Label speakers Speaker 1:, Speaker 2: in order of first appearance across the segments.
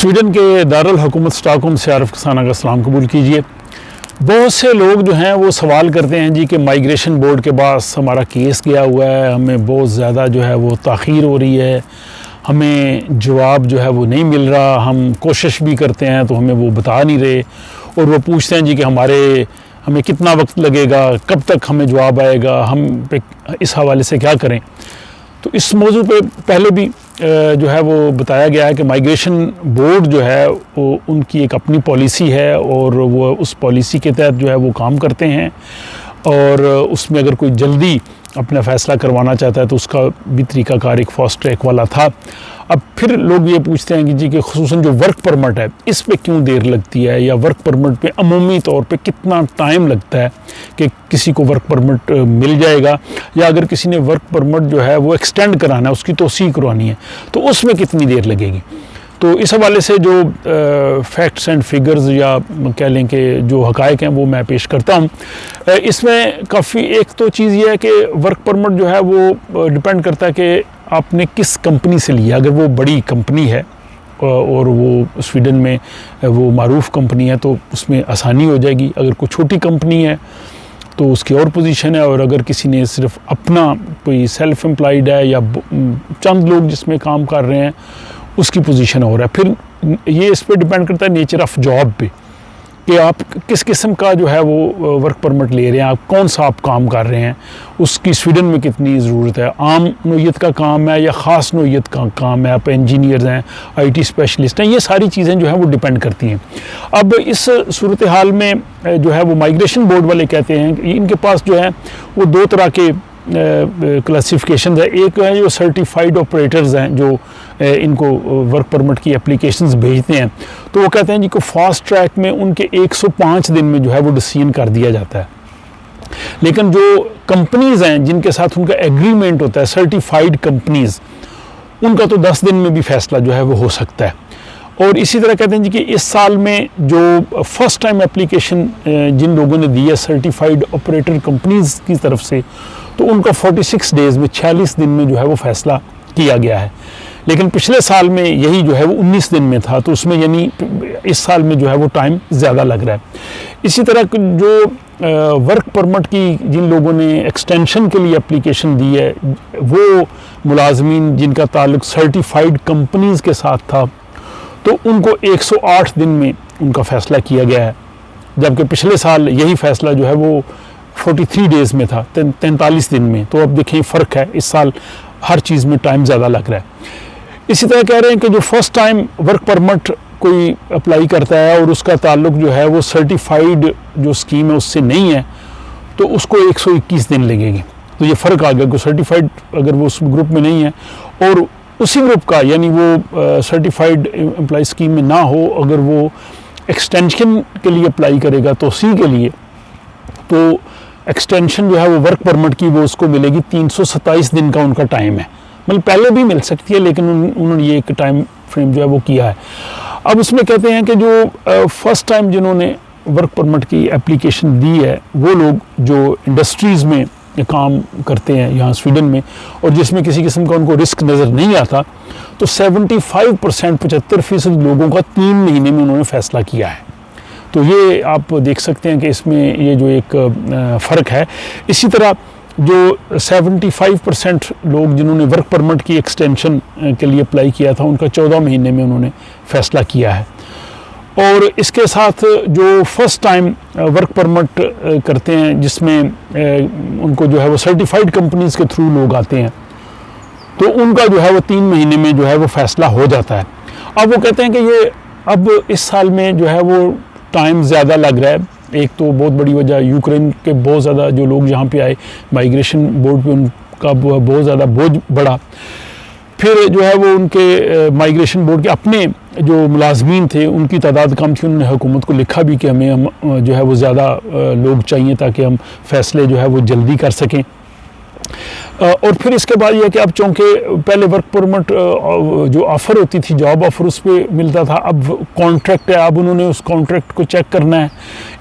Speaker 1: Sweden के दारुल हुकूमत Stockholm से आरिफ खसाना का सलाम कबूल कीजिए। बहुत से लोग जो हैं वो सवाल करते हैं जी कि माइग्रेशन बोर्ड के पास हमारा केस गया हुआ है, हमें बहुत ज़्यादा जो है वो ताख़ीर हो रही है, हमें जवाब जो है वो नहीं मिल रहा, हम कोशिश भी करते हैं तो हमें वो बता नहीं रहे, और वो पूछते हैं जी कि हमें कितना वक्त लगेगा, कब तक हमें जवाब आएगा, हम इस हवाले से क्या करें। तो इस मौजू पे पहले भी जो है वो बताया गया है कि माइग्रेशन बोर्ड जो है वो उनकी एक अपनी पॉलिसी है और वो उस पॉलिसी के तहत जो है वो काम करते हैं, और उसमें अगर कोई जल्दी अपना फ़ैसला करवाना चाहता है तो उसका भी तरीक़ाकार एक फास्ट ट्रैक वाला था। अब फिर लोग ये पूछते हैं कि जी कि ख़ुसूसन जो वर्क परमिट है इस पे क्यों देर लगती है, या वर्क परमिट पे अमूमी तौर पे कितना टाइम लगता है कि किसी को वर्क परमिट मिल जाएगा, या अगर किसी ने वर्क परमिट जो है वो एक्सटेंड कराना है, उसकी तोसी करवानी है तो उसमें कितनी देर लगेगी। तो इस हवाले से जो फैक्ट्स एंड फिगर्स या कह लें कि जो हक़ाइक़ हैं वो मैं पेश करता हूँ। इसमें काफ़ी एक तो चीज़ ये है कि वर्क परमिट जो है वो डिपेंड करता है कि आपने किस कंपनी से लिया। अगर वो बड़ी कंपनी है और वो स्वीडन में वो मारूफ कंपनी है तो उसमें आसानी हो जाएगी। अगर कोई छोटी कंपनी है तो उसकी और पोजीशन है, और अगर किसी ने सिर्फ अपना कोई सेल्फ एम्प्लॉयड है या चंद लोग जिसमें काम कर रहे हैं उसकी पोजीशन हो रहा है। फिर ये इस पर डिपेंड करता है नेचर ऑफ़ जॉब पे कि आप किस किस्म का जो है वो वर्क परमिट ले रहे हैं, आप कौन सा आप काम कर रहे हैं, उसकी स्वीडन में कितनी ज़रूरत है, आम नौयत का काम है या ख़ास नौयत का काम है, आप इंजीनियर्स हैं, IT स्पेशलिस्ट हैं, ये सारी चीज़ें जो हैं वो डिपेंड करती हैं। अब इस सूरत हाल में जो है वो माइग्रेशन बोर्ड वाले कहते हैं कि इनके पास जो है वो दो तरह के क्लासिफिकेशन है। एक है जो सर्टिफाइड ऑपरेटर्स हैं जो इनको वर्क परमिट की एप्लीकेशंस भेजते हैं, तो वो कहते हैं जी को फास्ट ट्रैक में उनके 105 दिन में जो है वो डिसीजन कर दिया जाता है। लेकिन जो कंपनीज़ हैं जिनके साथ उनका एग्रीमेंट होता है, सर्टिफाइड कंपनीज़, उनका तो 10 दिन में भी फ़ैसला जो है वो हो सकता है। और इसी तरह कहते हैं जी कि इस साल में जो फर्स्ट टाइम एप्लीकेशन जिन लोगों ने दी है सर्टिफाइड ऑपरेटर कंपनीज़ की तरफ से, तो उनका 46 डेज़ में 46 दिन में जो है वो फ़ैसला किया गया है। लेकिन पिछले साल में यही जो है वो 19 दिन में था, तो उसमें यानी इस साल में जो है वो टाइम ज़्यादा लग रहा है। इसी तरह जो वर्क परमिट की जिन लोगों ने एक्सटेंशन के लिए एप्लीकेशन दी है, वो मुलाजमीन जिनका ताल्लुक सर्टिफाइड कंपनीज़ के साथ था, तो उनको 108 दिन में उनका फ़ैसला किया गया है, जबकि पिछले साल यही फ़ैसला जो है वो 43 डेज़ में था, 43 दिन में। तो अब देखिए फ़र्क है, इस साल हर चीज़ में टाइम ज़्यादा लग रहा है। इसी तरह कह रहे हैं कि जो फर्स्ट टाइम वर्क परमिट कोई अप्लाई करता है और उसका ताल्लुक जो है वो सर्टिफाइड जो स्कीम है उससे नहीं है, तो उसको 121 दिन लगेंगे। तो ये फ़र्क आ गया कि सर्टिफाइड अगर वो उस ग्रुप में नहीं है और उसी ग्रुप का यानी वो सर्टिफाइड एम्प्लॉय स्कीम में ना हो, अगर वो एक्सटेंशन के लिए अप्लाई करेगा तो सी के लिए, तो एक्सटेंशन जो है वो वर्क परमिट की वो उसको मिलेगी 327 दिन का उनका टाइम है। मतलब पहले भी मिल सकती है, लेकिन उन्होंने ये एक टाइम फ्रेम जो है वो किया है। अब उसमें कहते हैं कि जो फर्स्ट टाइम जिन्होंने वर्क परमिट की एप्लीकेशन दी है वो लोग जो इंडस्ट्रीज़ में काम करते हैं यहाँ स्वीडन में, और जिसमें किसी किस्म का उनको रिस्क नज़र नहीं आता, तो 75% 75% लोगों का 3 महीने में उन्होंने फ़ैसला किया है। तो ये आप देख सकते हैं कि इसमें ये जो एक फ़र्क है। इसी तरह जो 75% लोग जिन्होंने वर्क परमिट की एक्सटेंशन के लिए अप्लाई किया था, उनका 14 महीने में उन्होंने फ़ैसला किया है। और इसके साथ जो फर्स्ट टाइम वर्क परमिट करते हैं जिसमें उनको जो है वो सर्टिफाइड कंपनीज़ के थ्रू लोग आते हैं, तो उनका जो है वो 3 महीने में जो है वो फ़ैसला हो जाता है। अब वो कहते हैं कि ये अब इस साल में जो है वो टाइम ज़्यादा लग रहा है। एक तो बहुत बड़ी वजह यूक्रेन के बहुत ज़्यादा जो लोग यहाँ पे आए, माइग्रेशन बोर्ड पे उनका बहुत ज़्यादा बोझ बढ़ा। फिर जो है वो उनके माइग्रेशन बोर्ड के अपने जो मुलाजमीन थे उनकी तादाद कम थी, उन्होंने हुकूमत को लिखा भी कि हम जो है वो ज़्यादा लोग चाहिए ताकि हम फ़ैसले जो है वो जल्दी कर सकें। और फिर इसके बाद यह कि अब चूँकि पहले वर्क परमिट जो ऑफ़र होती थी, जॉब ऑफ़र, उस पर मिलता था, अब कॉन्ट्रैक्ट है, अब उन्होंने उस कॉन्ट्रैक्ट को चेक करना है,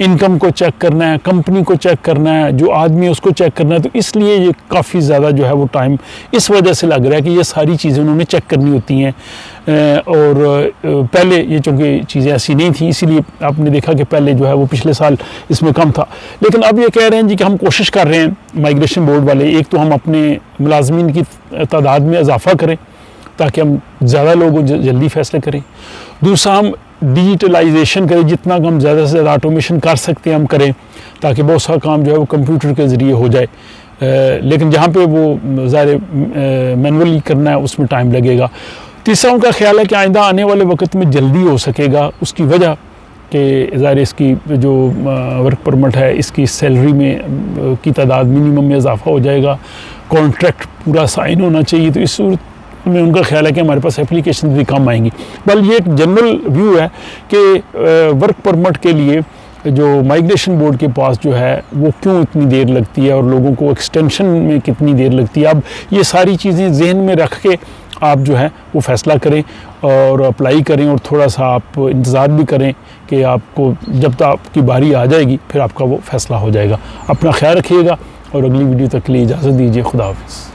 Speaker 1: इनकम को चेक करना है, कंपनी को चेक करना है, जो आदमी है उसको चेक करना है। तो इसलिए ये काफ़ी ज़्यादा जो है वो टाइम इस वजह से लग रहा है कि ये सारी चीज़ें उन्होंने चेक करनी होती हैं। और पहले ये चूँकि चीज़ें ऐसी नहीं थी, इसीलिए आपने देखा कि पहले जो है वो पिछले साल इसमें कम था। लेकिन अब ये कह रहे हैं जी कि हम कोशिश कर रहे हैं माइग्रेशन बोर्ड वाले, एक तो हम अपने मुलाजमीन की तादाद में इजाफा करें ताकि हम ज़्यादा लोग जल्दी फैसले करें, दूसरा हम डिजिटलाइजेशन करें, जितना हम ज़्यादा से ज़्यादा ऑटोमेशन कर सकते हैं हम करें ताकि बहुत सारा काम जो है वो कंप्यूटर के ज़रिए हो जाए। लेकिन जहाँ पे वो ज़ाहिर मैनुअली करना है उसमें टाइम लगेगा। तीसरा उनका ख्याल है कि आइंदा आने वाले वक्त में जल्दी हो सकेगा, उसकी वजह कि ज़ाहिर इसकी जो वर्क परमिट है इसकी सैलरी में की तादाद मिनिमम में इजाफा हो जाएगा, कॉन्ट्रैक्ट पूरा साइन होना चाहिए, तो इस सूरत में उनका ख्याल है कि हमारे पास एप्लीकेशन भी कम आएंगी। बल ये एक जनरल व्यू है कि वर्क परमिट के लिए जो माइग्रेशन बोर्ड के पास जो है वो क्यों इतनी देर लगती है और लोगों को एक्सटेंशन में कितनी देर लगती है। अब ये सारी चीज़ें जहन में रख के आप जो है वो फ़ैसला करें और अप्लाई करें और थोड़ा सा आप इंतज़ार भी करें कि आपको जब तक आपकी बारी आ जाएगी फिर आपका वो फ़ैसला हो जाएगा। अपना ख्याल रखिएगा और अगली वीडियो तक के लिए इजाज़त दीजिए। खुदा हाफ़िज़।